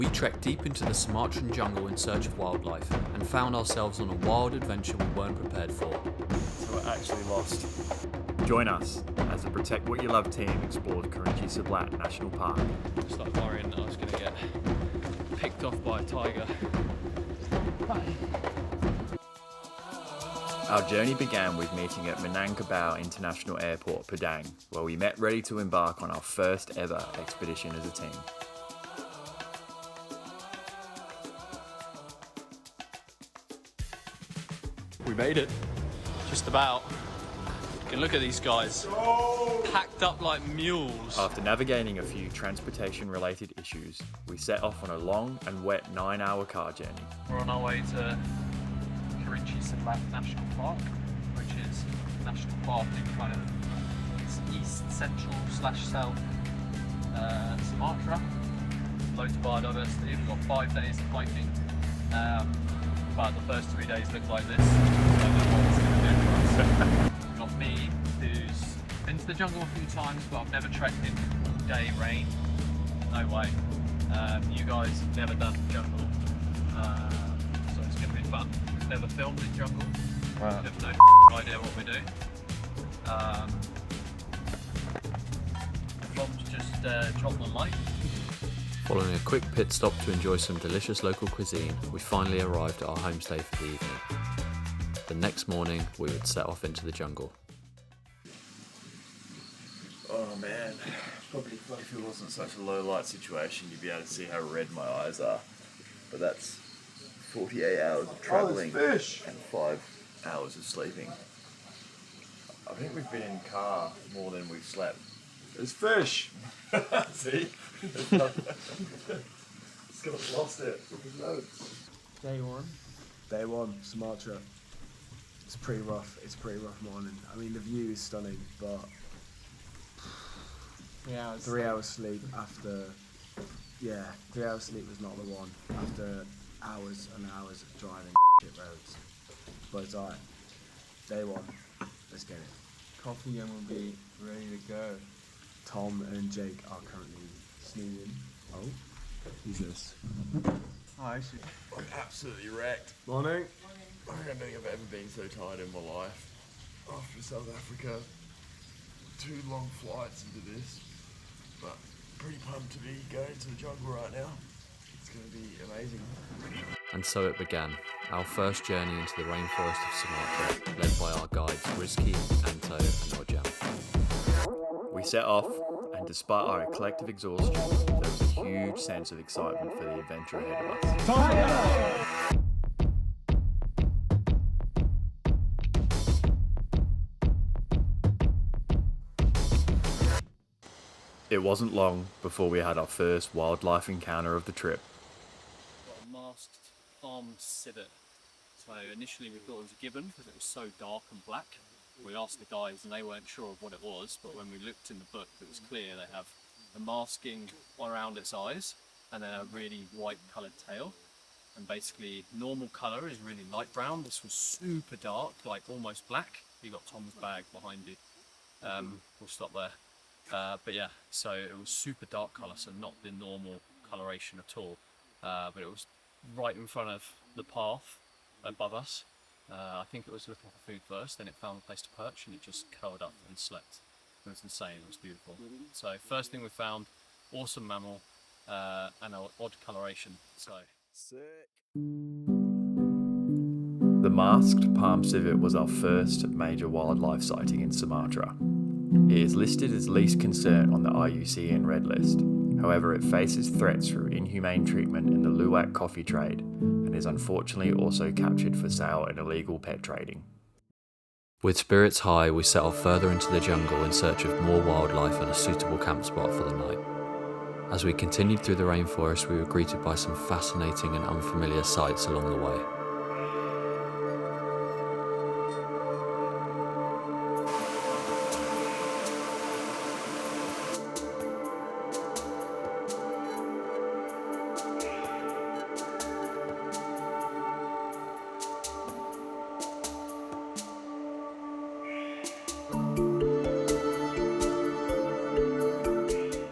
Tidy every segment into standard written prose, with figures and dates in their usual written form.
We trekked deep into the Sumatran jungle in search of wildlife and found ourselves on a wild adventure we weren't prepared for. So we're actually lost. Join us as the Protect What You Love team explores Kerinci Seblat National Park. I started worrying that I was going to get picked off by a tiger. Our journey began with meeting at Minangkabau International Airport, Padang, where we met ready to embark on our first ever expedition as a team. We made it. Just about. You can look at these guys. Packed up like mules. After navigating a few transportation-related issues, we set off on a long and wet 9-hour car journey. We're on our way to Kerinci Seblat National Park, which is a national park in kind of east central / south Sumatra. Loads of biodiversity. We've got 5 days of hiking. But the first 3 days look like this. I don't know what it's going to do for us. We've got me, who's been to the jungle a few times, but I've never trekked in day rain. No way. You guys have never done jungle, so it's going to be fun. We've never filmed in jungle. Wow. We have no idea what we do. Tom's just dropped the light. Following a quick pit stop to enjoy some delicious local cuisine, we finally arrived at our homestay for the evening. The next morning, we would set off into the jungle. Oh man, probably if it wasn't such a low light situation, you'd be able to see how red my eyes are. But that's 48 hours of travelling and 5 hours of sleeping. I think we've been in the car more than we've slept. There's fish! See? It's got lost it. Day one, Sumatra. It's pretty rough. It's a pretty rough morning. I mean, the view is stunning, but 3 hours sleep after. Yeah, 3 hours sleep was not the one. After hours and hours of driving shit roads. But it's alright. Day one. Let's get it. Coffee and we'll be ready to go. Tom and Jake are currently snoozing. Oh, who's this? Oh, actually. I'm absolutely wrecked. Morning. I don't think I've ever been so tired in my life. After South Africa, 2 long flights into this, but pretty pumped to be going to the jungle right now. It's going to be amazing. And so it began, our first journey into the rainforest of Sumatra, led by our guides Rizky, Anto and Ojam. We set off, and despite our collective exhaustion, there was a huge sense of excitement for the adventure ahead of us. It wasn't long before we had our first wildlife encounter of the trip. Got a masked palm civet. So initially we thought it was a gibbon because it was so dark and black. We asked the guys and they weren't sure of what it was, but when we looked in the book it was clear they have a masking around its eyes and then a really white coloured tail. And basically normal colour is really light brown. This was super dark, like almost black. You got Tom's bag behind you. We'll stop there. But yeah, so it was super dark colour, so not the normal coloration at all. But it was right in front of the path above us. I think it was looking for food first, then it found a place to perch and it just curled up and slept. It was insane, it was beautiful. So first thing we found, awesome mammal and an odd coloration. So Sick. The masked palm civet was our first major wildlife sighting in Sumatra. It is listed as least concern on the IUCN Red List. However, it faces threats through inhumane treatment in the luwak coffee trade and is unfortunately also captured for sale and illegal pet trading. with spirits high, we set off further into the jungle in search of more wildlife and a suitable camp spot for the night. As we continued through the rainforest, we were greeted by some fascinating and unfamiliar sights along the way.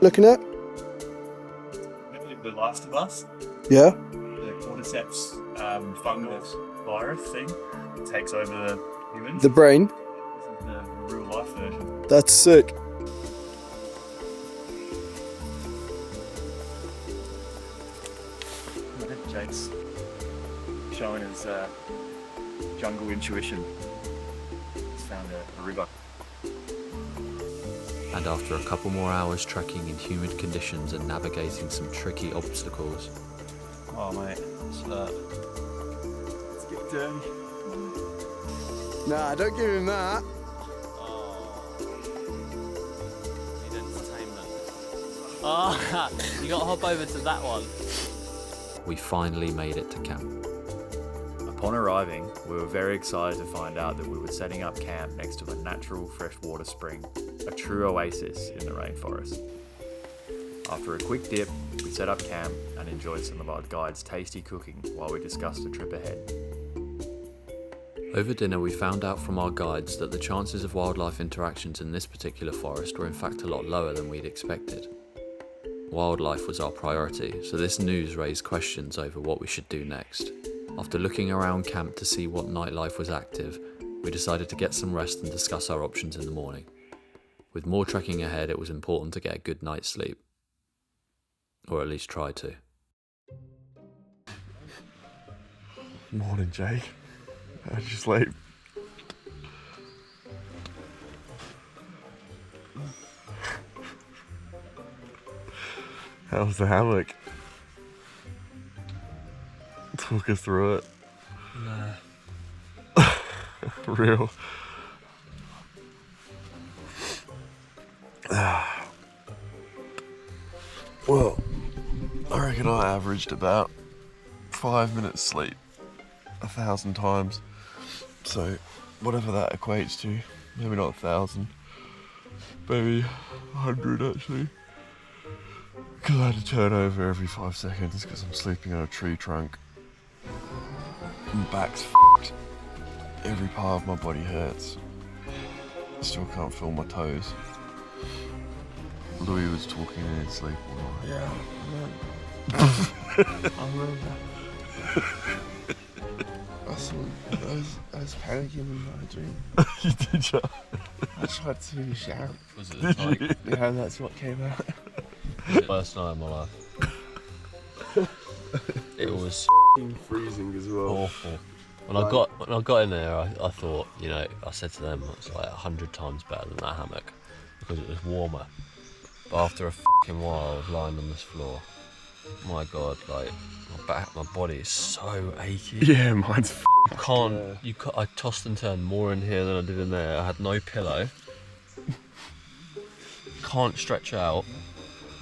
Looking at? Live the life. blastibus, Yeah. the cordyceps fungal virus thing, takes over the humans. The brain. This is the real life version. That's sick. Jake's showing his jungle intuition. He's found a river. And after a couple more hours trekking in humid conditions and navigating some tricky obstacles, Oh mate, it's let's get dirty. Nah, don't give him that. Need entertainment. Oh, you got to hop over to that one. we finally made it to camp. Upon arriving, we were very excited to find out that we were setting up camp next to a natural freshwater spring, a true oasis in the rainforest. After a quick dip, we set up camp and enjoyed some of our guide's tasty cooking while we discussed the trip ahead. Over dinner, we found out from our guides that the chances of wildlife interactions in this particular forest were in fact a lot lower than we'd expected. Wildlife was our priority, so this news raised questions over what we should do next. After looking around camp to see what nightlife was active, we decided to get some rest and discuss our options in the morning. With more trekking ahead, it was important to get a good night's sleep. Or at least try to. Morning, Jake. How'd you sleep? How's the hammock? Talk us through it. Nah. Real. Well, I reckon I averaged about 5 minutes sleep 1,000 times. So, whatever that equates to, maybe not 1,000, maybe 100 actually. Because I had to turn over every 5 seconds because I'm sleeping on a tree trunk. My back's f***ed. Every part of my body hurts. I still can't feel my toes. Louis was talking in his sleep all night. Yeah, I remember. I was panicking in my dream. You did, yeah? I tried to shout. Was it Did you? Yeah, and that's what came out. the worst night of my life? It was Freezing as well. awful. When I got in there, I thought, I said to them, it's like 100 times better than that hammock because it was warmer. But after a fucking while of lying on this floor, my God, like my body is so achy. Yeah, mine's I tossed and turned more in here than I did in there. I had no pillow. Can't stretch out.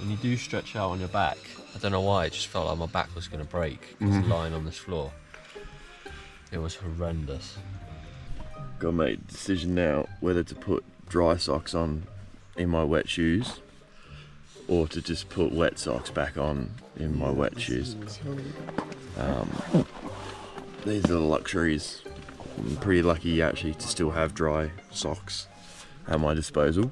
When you do stretch out on your back, I don't know why, it just felt like my back was going to break because lying on this floor. It was horrendous. Gotta make a decision now whether to put dry socks on in my wet shoes or to just put wet socks back on in my wet shoes. These are the luxuries. I'm pretty lucky actually to still have dry socks at my disposal.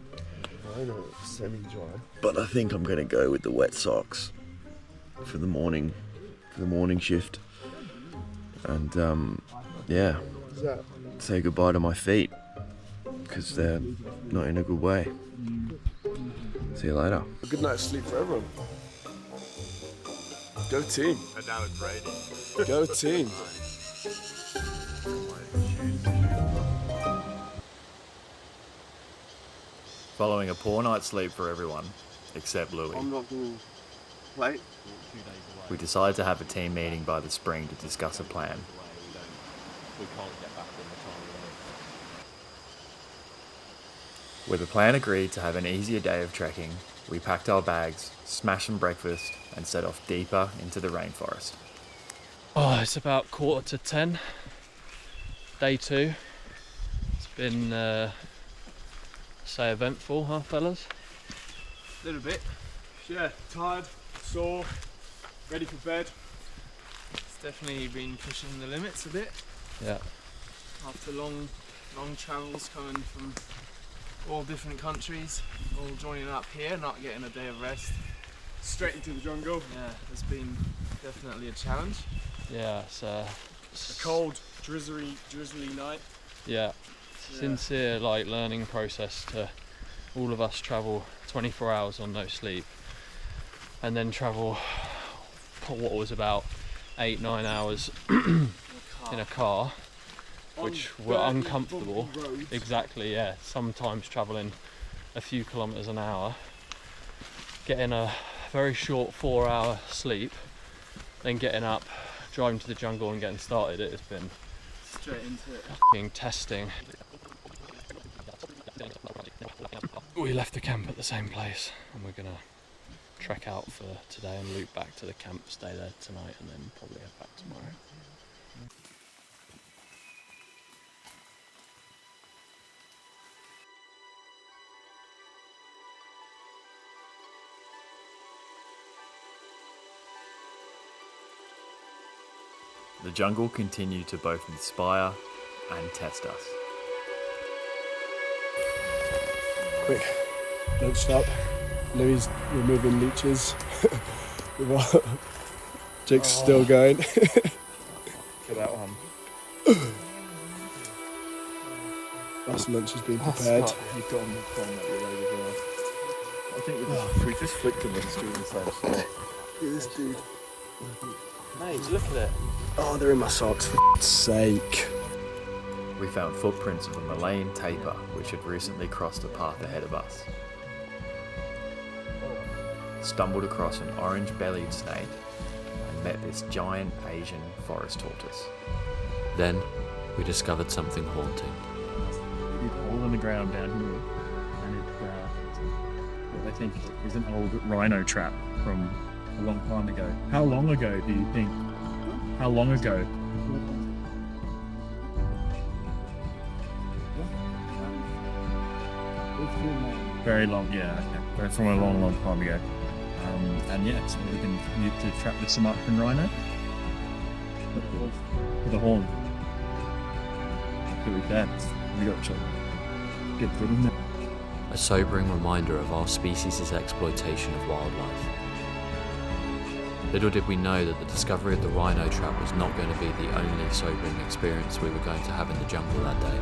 I know, semi-dry. But I think I'm gonna go with the wet socks for the morning shift. And yeah, What's that? say goodbye to my feet because they're not in a good way. See you later. A good night's sleep for everyone. Go team. And now it's raining. Go team. Following a poor night's sleep for everyone, except Louis, I'm not going to wait. we decided to have a team meeting by the spring to discuss a plan. We can't get back in the time we With the plan agreed to have an easier day of trekking, we packed our bags, smashed some breakfast, and set off deeper into the rainforest. Oh, it's about 9:45. Day 2. It's been, eventful, huh, fellas? A little bit. Yeah, tired, sore, ready for bed. It's definitely been pushing the limits a bit. Yeah. After long travels coming from all different countries, all joining up here, not getting a day of rest. Straight into the jungle. Yeah, it's been definitely a challenge. Yeah, it's A cold, drizzly night. yeah, sincere like learning process to all of us travel 24 hours on no sleep, and then travel what was about 8-9 hours in a car, which were uncomfortable. Exactly, yeah. Sometimes travelling a few kilometres an hour, getting a very short 4-hour sleep, then getting up, driving to the jungle and getting started. It has been Straight into it. fucking testing. We left the camp at the same place, and we're gonna trek out for today and loop back to the camp, stay there tonight, and then probably head back tomorrow. The jungle continued to both inspire and test us. Quick, don't stop. Louis removing leeches. Jake's still going. Look at that one. Last lunch has been prepared. You've got them that you're ready to go. I think we just flicked them and just doing the same spot. Look at this dude. Mate, look at it. Oh, they're in my socks, for sake. We found footprints of a Malayan tapir which had recently crossed the path ahead of us. Stumbled across an orange-bellied snake and met this giant Asian forest tortoise. Then we discovered something haunting. Big hole in the ground down here, and it's what I think is an old rhino trap from a long time ago. How long ago do you think? How long ago? Very long, yeah. Okay. From a long, long time ago. And yeah, so we're going to need to trap the Sumatran rhino with a horn. We can. We got to get through them. A sobering reminder of our species' exploitation of wildlife. Little did we know that the discovery of the rhino trap was not going to be the only sobering experience we were going to have in the jungle that day.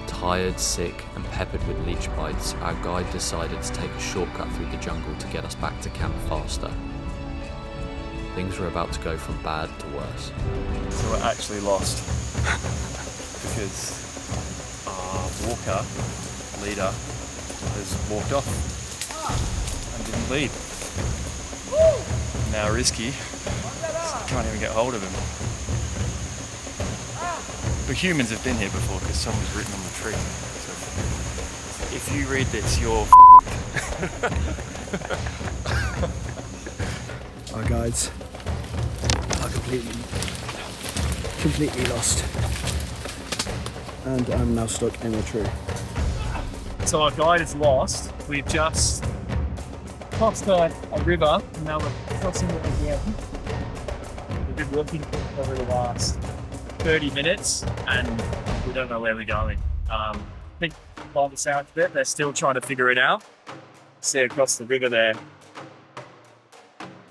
Tired, sick, and peppered with leech bites, our guide decided to take a shortcut through the jungle to get us back to camp faster. Things were about to go from bad to worse. So we're actually lost because our walker, leader, has walked off and didn't lead. Now Risky can't even get hold of him. But humans have been here before because someone's written on the tree. So if you read this, you're Our guides are completely lost. And I'm now stuck in a tree. So our guide is lost. We've just crossed a river, and now we're crossing it again. We've been walking over the last 30 minutes, and we don't know where we're going. I think by the sound of it, they're still trying to figure it out. See across the river there.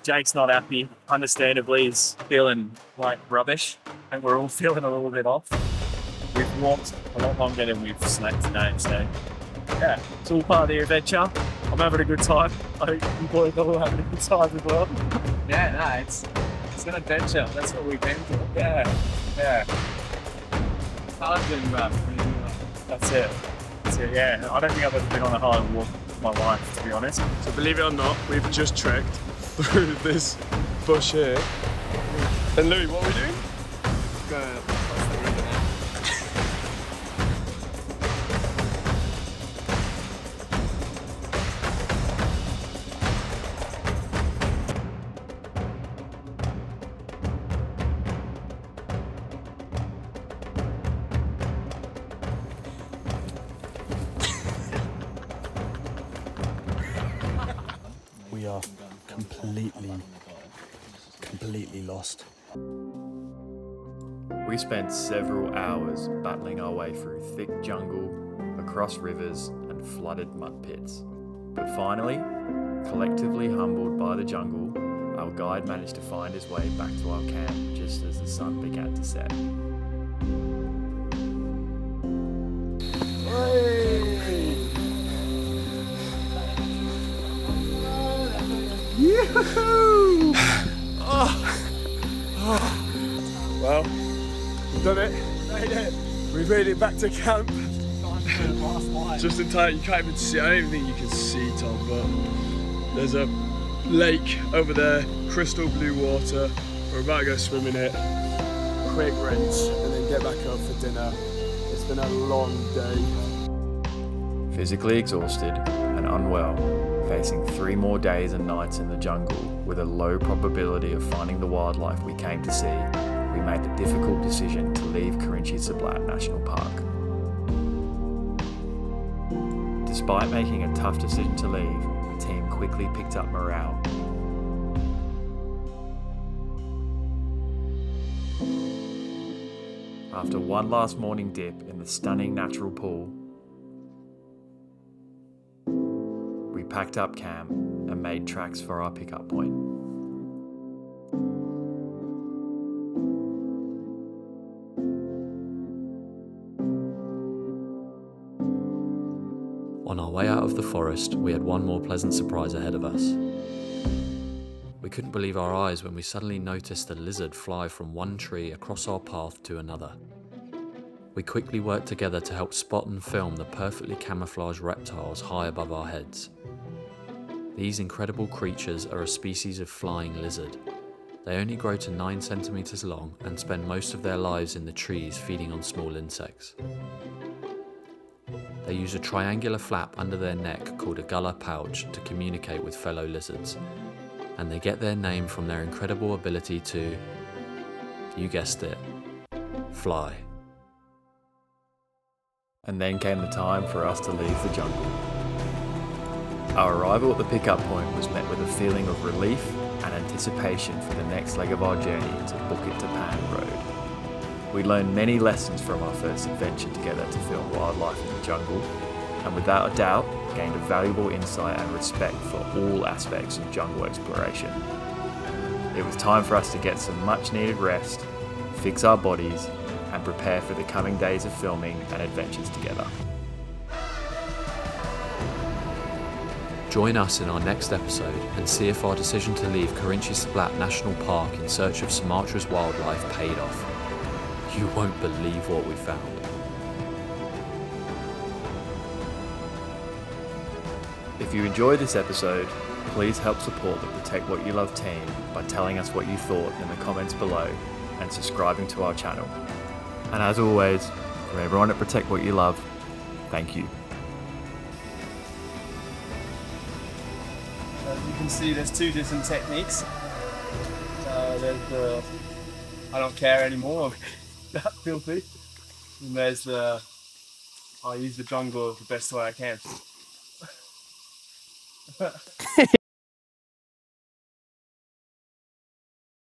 Jake's not happy. Understandably, he's feeling like rubbish, and we're all feeling a little bit off. We've walked a lot longer than we've slept today, so yeah, it's all part of the adventure. I'm having a good time. I hope you boys are all having a good time as well. Yeah, no, it's an adventure. That's what we came for. Yeah. Challenging, but That's it. Yeah. I don't think I've ever been on a harder walk in my life, to be honest. So believe it or not, we've just trekked through this bush here. And Louis, what are we doing? go across the river now. We are completely lost. We spent several hours battling our way through thick jungle, across rivers and flooded mud pits. But finally, Collectively humbled by the jungle, our guide managed to find his way back to our camp just as the sun began to set. Well, we've done it. We've made it back to camp. Just in time, you can't even see. I don't even think you can see, Tom, but there's a lake over there, crystal blue water. We're about to go swim in it. Quick rinse, and then get back up for dinner. It's been a long day. Physically exhausted and unwell, facing 3 more days and nights in the jungle with a low probability of finding the wildlife we came to see, we made the difficult decision to leave Kerinci Seblat National Park. Despite making a tough decision to leave, the team quickly picked up morale. After one last morning dip in the stunning natural pool, we packed up camp and made tracks for our pickup point. On our way out of the forest, we had one more pleasant surprise ahead of us. We couldn't believe our eyes when we suddenly noticed a lizard fly from one tree across our path to another. We quickly worked together to help spot and film the perfectly camouflaged reptiles high above our heads. These incredible creatures are a species of flying lizard. They only grow to 9 centimeters long and spend most of their lives in the trees feeding on small insects. They use a triangular flap under their neck called a gullar pouch to communicate with fellow lizards, and they get their name from their incredible ability to, you guessed it, fly. And then came the time for us to leave the jungle. Our arrival at the pickup point was met with a feeling of relief and anticipation for the next leg of our journey to Bukit Tapan Road. We learned many lessons from our first adventure together to film wildlife in the jungle, and without a doubt, gained a valuable insight and respect for all aspects of jungle exploration. It was time for us to get some much needed rest, fix our bodies, and prepare for the coming days of filming and adventures together. Join us in our next episode and see if our decision to leave Kerinci Seblat National Park in search of Sumatra's wildlife paid off. You won't believe what we found. If you enjoyed this episode, please help support the Protect What You Love team by telling us what you thought in the comments below and subscribing to our channel. And as always, from everyone at Protect What You Love, thank you. As you can see, there's 2 different techniques. There's the I don't care anymore, that filthy. And there's the I use the jungle the best way I can.